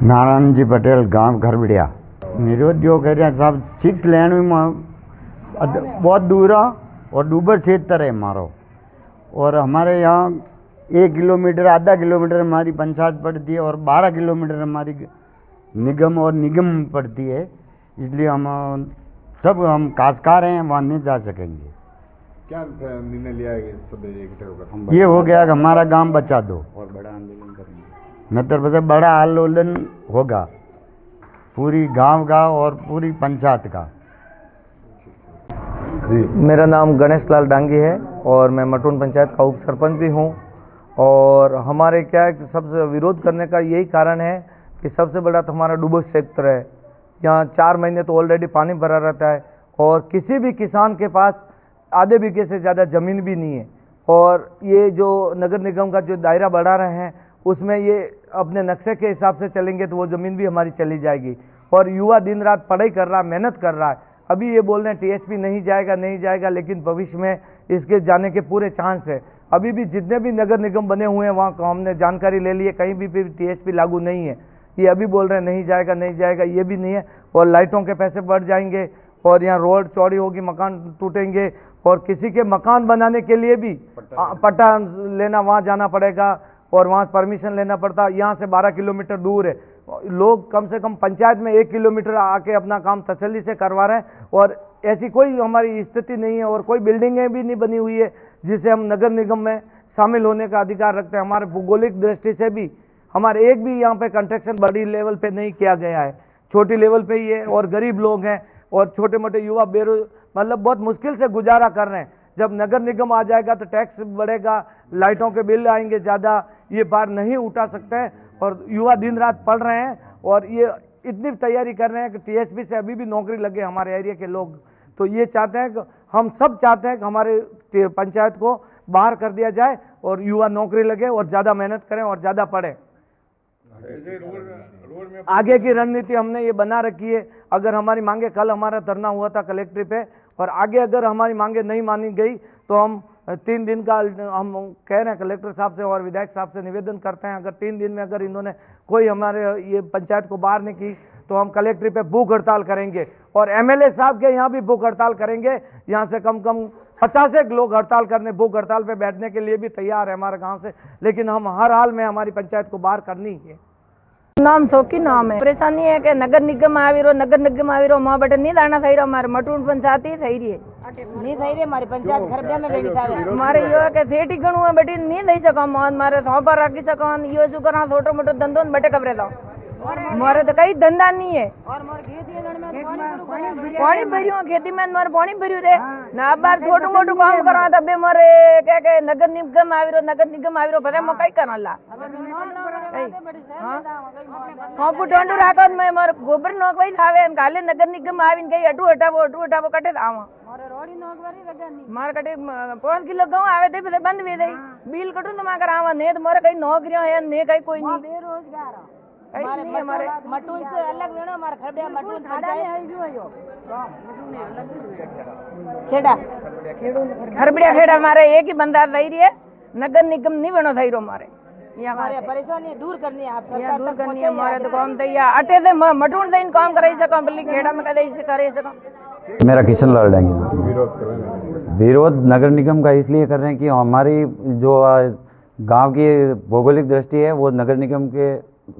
नारायण जी पटेल, गांव घरबिड़िया। निरुद्योग एरिया साहब 6 लेन में बहुत दूर है और डूबर क्षेत्र है हमारो। और हमारे यहाँ 1 किलोमीटर आधा किलोमीटर हमारी पंचायत पड़ती है और 12 किलोमीटर हमारी निगम और निगम पड़ती है। इसलिए हम काश्तकार हैं, वहाँ नहीं जा सकेंगे। क्या निर्णय लिया है सब इकट्ठे होकर? ये हो गया कि हमारा गांव बचा दो और बड़ा आंदोलन करेंगे। मतलब बड़ा आंदोलन होगा पूरी गांव का और पूरी पंचायत का। जी, मेरा नाम गणेश लाल डांगी है और मैं मटून पंचायत का उप सरपंच भी हूँ। और हमारे क्या है कि सबसे विरोध करने का यही कारण है कि सबसे बड़ा तो हमारा डूबो क्षेत्र है। यहाँ 4 महीने तो ऑलरेडी पानी भरा रहता है और किसी भी किसान के पास आधे बीघे से ज़्यादा ज़मीन भी नहीं है। और ये जो नगर निगम का जो दायरा बढ़ा रहे हैं उसमें ये अपने नक्शे के हिसाब से चलेंगे तो वो ज़मीन भी हमारी चली जाएगी। और युवा दिन रात पढ़ाई कर रहा है, मेहनत कर रहा है। अभी ये बोल रहे हैं टीएसपी नहीं जाएगा, लेकिन भविष्य में इसके जाने के पूरे चांस है। अभी भी जितने भी नगर निगम बने हुए हैं वहाँ हमने जानकारी ले ली है, कहीं भी टीएसपी लागू नहीं है। ये अभी बोल रहे हैं नहीं जाएगा, ये भी नहीं है। और लाइटों के पैसे बढ़ जाएंगे और यहाँ रोड चौड़ी होगी, मकान टूटेंगे और किसी के मकान बनाने के लिए भी पट्टा लेना वहाँ जाना पड़ेगा और वहाँ परमिशन लेना पड़ता। यहाँ से 12 किलोमीटर दूर है। लोग कम से कम पंचायत में 1 किलोमीटर आके अपना काम तसल्ली से करवा रहे हैं और ऐसी कोई हमारी स्थिति नहीं है और कोई बिल्डिंगें भी नहीं बनी हुई है जिसे हम नगर निगम में शामिल होने का अधिकार रखते हैं। हमारे भौगोलिक दृष्टि से भी हमारे एक भी यहाँ पे कंस्ट्रक्शन बड़ी लेवल पे नहीं किया गया है, छोटी लेवल पे ही है। और गरीब लोग हैं और छोटे मोटे युवा मतलब बहुत मुश्किल से गुजारा कर रहे हैं। जब नगर निगम आ जाएगा तो टैक्स बढ़ेगा, लाइटों के बिल आएंगे ज़्यादा, ये बार नहीं उठा सकते हैं। और युवा दिन रात पढ़ रहे हैं और ये इतनी तैयारी कर रहे हैं कि टीएसपी से अभी भी नौकरी लगे हमारे एरिया के लोग। तो ये चाहते हैं कि हम सब चाहते हैं कि हमारे पंचायत को बाहर कर दिया जाए और युवा नौकरी लगे और ज़्यादा मेहनत करें और ज़्यादा पढ़ें। आगे की रणनीति हमने ये बना रखी है। अगर हमारी मांगे, कल हमारा धरना हुआ था कलेक्ट्री पे, और आगे अगर हमारी मांगे नहीं मानी गई तो हम 3 दिन का हम कह रहे हैं कलेक्टर साहब से और विधायक साहब से निवेदन करते हैं। अगर 3 दिन में अगर इन्होंने कोई हमारे ये पंचायत को बाहर नहीं की तो हम कलेक्ट्री पे भूख हड़ताल करेंगे और एमएलए साहब के यहाँ भी भूख हड़ताल करेंगे। यहाँ से कम 50 एक लोग हड़ताल करने, भूख हड़ताल पे बैठने के लिए भी तैयार है हमारे गाँव से। लेकिन हम हर हाल में हमारी पंचायत को बाहर करनी है। नाम सौकी नाम है। परेशानी है कि नगर निगम आविरो मां बटे नहीं दाना सही रहो। हमारे मटून पंचायत ही सही रही नहीं सही रही। हमारी पंचायत घरबिया में बैठी था। हमारे यो है कि सेठी गणु है बेटी नहीं दई सको मारे सौंपा रखी सको। यो शु करा छोटो मोटो धंधो बटे कबरे दो। मारे तो कई धंधा नहीं है। पानी भरियो खेती में मारे पानी भरियो रे ना बार छोटो मोटो काम करा तबे मारे के नगर निगम आविरो पता म कई करला। सौंपू टोंडू राखो मैं मारे गोबर नोक वही थावे काले नगर निगम आविन कई अटू हटावो कटे आवा। मारे कटे 5 किलो गहूं आवे थे पहले बंद वे दई बिल कटू तो मा करावा ने तो मारे कई नौकरियां है ने कई कोई नहीं बेरोजगार हमारे मटून से अलग वेणो। हमारे खरबिया मटून पंचायत खेड़ा खरबिया खेड़ा हमारे एक ही बंदा सही रही है। नगर निगम नहीं बनो सही रो हमारे। हमारे परेशानी दूर करनी है, आप सरकार दूर करनी है। हमारे तो काम दैया अटे से मटून से काम करे सको बल्कि खेड़ा में करे सको। मेरा किशन लाल डांगी। विरोध नगर निगम का इसलिए कर रहे हैं कि हमारी जो गांव की भौगोलिक दृष्टि है वो नगर निगम के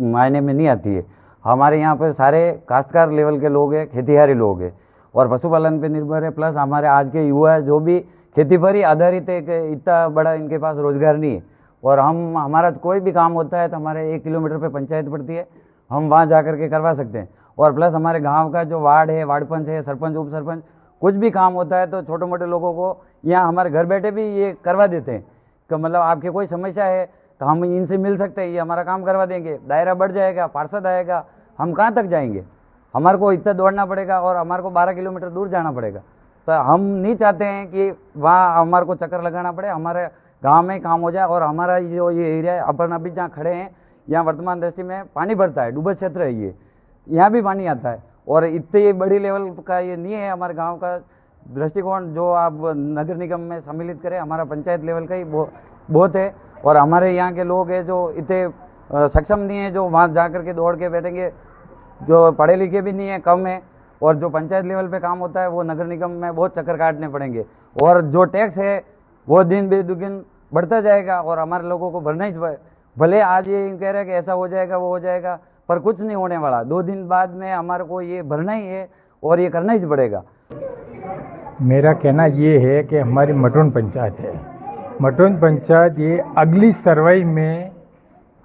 मायने में नहीं आती है। हमारे यहाँ पर सारे काश्तकार लेवल के लोग हैं, खेतीहारी लोग हैं और पशुपालन पे निर्भर है। प्लस हमारे आज के युवा जो भी खेती पर ही आधारित है कि इतना बड़ा इनके पास रोजगार नहीं है। और हमारा कोई भी काम होता है तो हमारे 1 किलोमीटर पे पंचायत पड़ती है, हम वहाँ जा कर के करवा सकते हैं। और प्लस हमारे गांव का जो वार्ड है, वार्ड पंच है, सरपंच, उप सरपंच, कुछ भी काम होता है तो छोटे मोटे लोगों को यहाँ हमारे घर बैठे भी ये करवा देते हैं कि मतलब आपकी कोई समस्या है तो हम इनसे मिल सकते हैं, ये हमारा काम करवा देंगे। दायरा बढ़ जाएगा, पार्षद आएगा, हम कहाँ तक जाएंगे? हमारे को इतना दौड़ना पड़ेगा और हमारे को 12 किलोमीटर दूर जाना पड़ेगा। तो हम नहीं चाहते हैं कि वहाँ हमारे को चक्कर लगाना पड़े, हमारे गांव में काम हो जाए। और हमारा जो ये एरिया है, अपन अभी जहाँ खड़े हैं यहाँ वर्तमान दृष्टि में पानी भरता है, डूबा क्षेत्र है ये, यहाँ भी पानी आता है। और इतनी बड़ी लेवल का ये नहीं है हमारे गाँव का दृष्टिकोण जो आप नगर निगम में सम्मिलित करें। हमारा पंचायत लेवल का ही बहुत है। और हमारे यहाँ के लोग हैं जो इतने सक्षम नहीं है, जो वहाँ जा कर के दौड़ के बैठेंगे, जो पढ़े लिखे भी नहीं है, कम है, और जो पंचायत लेवल पे काम होता है वो नगर निगम में बहुत चक्कर काटने पड़ेंगे, और जो टैक्स है वो दिन बेदुगुन बढ़ता जाएगा और हमारे लोगों को भरना ही भले आज ये कह रहे हैं कि ऐसा हो जाएगा वो हो जाएगा, पर कुछ नहीं होने वाला। 2 दिन बाद में हमारे को ये भरना ही है और ये करना ही पड़ेगा। मेरा कहना ये है कि हमारी मटोन पंचायत है, मटोन पंचायत ये अगली सर्वे में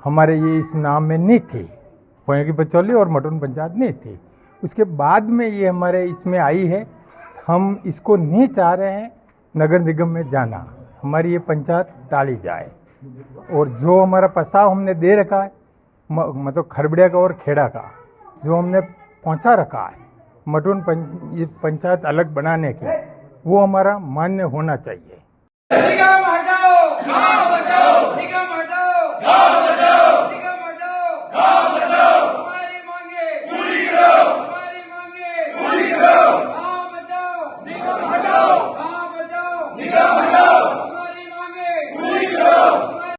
हमारे ये इस नाम में नहीं थी, पोया की बचौली और मटोन पंचायत नहीं थी, उसके बाद में ये हमारे इसमें आई है। हम इसको नहीं चाह रहे हैं नगर निगम में जाना, हमारी ये पंचायत टाली जाए, और जो हमारा प्रस्ताव हमने दे रखा है मतलब खरबड़िया का और खेड़ा का जो हमने पहुंचा रखा है मटोन ये पंचायत अलग बनाने की, वो हमारा मान्य होना चाहिए। निगम हटाओ, गाँव बचाओ, निगम हटाओ, गाँव बचाओ।